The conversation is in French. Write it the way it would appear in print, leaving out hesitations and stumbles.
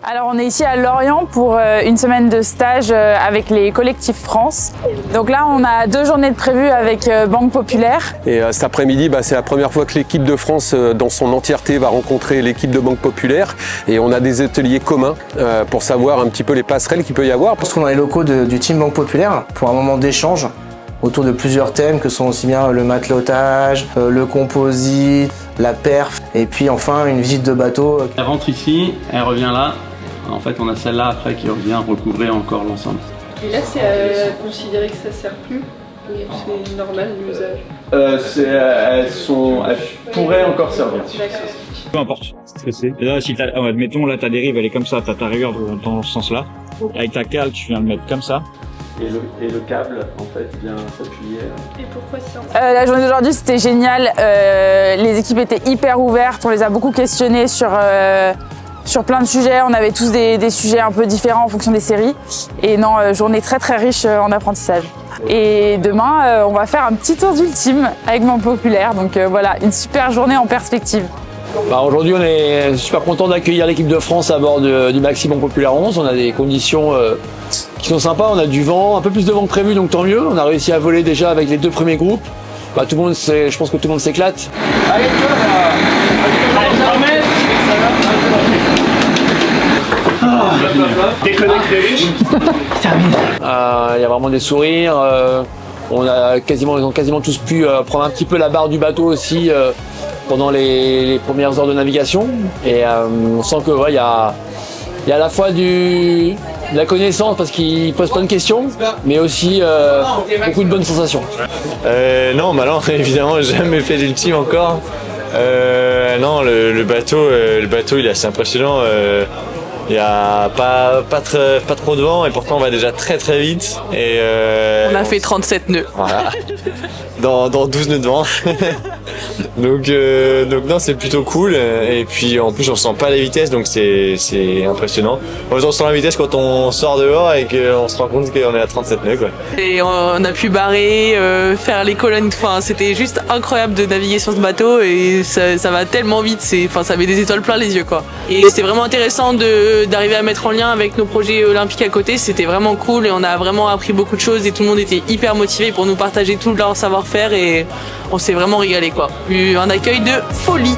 Alors on est ici à Lorient pour une semaine de stage avec les collectifs France. Donc là on a 2 journées de prévues avec Banque Populaire. Et cet après-midi, c'est la première fois que l'équipe de France dans son entièreté va rencontrer l'équipe de Banque Populaire. Et on a des ateliers communs pour savoir un petit peu les passerelles qu'il peut y avoir. Parce qu'on est dans les locaux du team Banque Populaire pour un moment d'échange autour de plusieurs thèmes que sont aussi bien le matelotage, le composite, la perf et puis enfin une visite de bateau. Elle rentre ici, elle revient là. En fait, on a celle-là après qui revient recouvrer encore l'ensemble. Et là, c'est considéré que ça sert plus ou c'est normal l'usage? Elles pourraient encore servir. Peu importe. Stressé. Là, si admettons, là, ta dérive, elle est comme ça, t'as ta rayure dans ce sens-là. Avec ta cale, tu viens le mettre comme ça. Et le câble, en fait, vient s'appuyer. Et pourquoi ça? La journée d'aujourd'hui, c'était génial. Les équipes étaient hyper ouvertes. On les a beaucoup questionnés sur plein de sujets. On avait tous des sujets un peu différents en fonction des séries. Et non, journée très très riche en apprentissage. Et demain, on va faire un petit tour d'ultime avec Banque Populaire. Donc voilà, une super journée en perspective. Aujourd'hui, on est super content d'accueillir l'équipe de France à bord du Maxi Banque Populaire 11. On a des conditions qui sont sympas, on a du vent, un peu plus de vent que prévu, donc tant mieux. On a réussi à voler déjà avec les 2 premiers groupes. Tout le monde, je pense que tout le monde s'éclate. Allez, Il y a vraiment des sourires. Ils ont quasiment tous pu prendre un petit peu la barre du bateau aussi pendant les premières heures de navigation. Et on sent que il y a à la fois de la connaissance parce qu'ils posent plein de questions, mais aussi beaucoup de bonnes sensations. Non, évidemment, j'ai jamais fait d'ultime encore. Non, le bateau, il est assez impressionnant. Il n'y a pas trop de vent et pourtant on va déjà très très vite. Et on a fait 37 nœuds. Voilà. Dans 12 nœuds de vent. donc non, c'est plutôt cool. Et puis en plus on sent pas les vitesses, donc c'est impressionnant. On sent la vitesse quand on sort dehors et qu'on se rend compte qu'on est à 37 nœuds, quoi. Et on a pu barrer, faire les colonnes. Enfin, c'était juste incroyable de naviguer sur ce bateau et ça va tellement vite. Ça met des étoiles plein les yeux, quoi. Et c'était vraiment intéressant d'arriver à mettre en lien avec nos projets olympiques à côté. C'était vraiment cool et on a vraiment appris beaucoup de choses et tout le monde était hyper motivé pour nous partager tout leur savoir-faire et on s'est vraiment régalé, quoi. Un accueil de folie.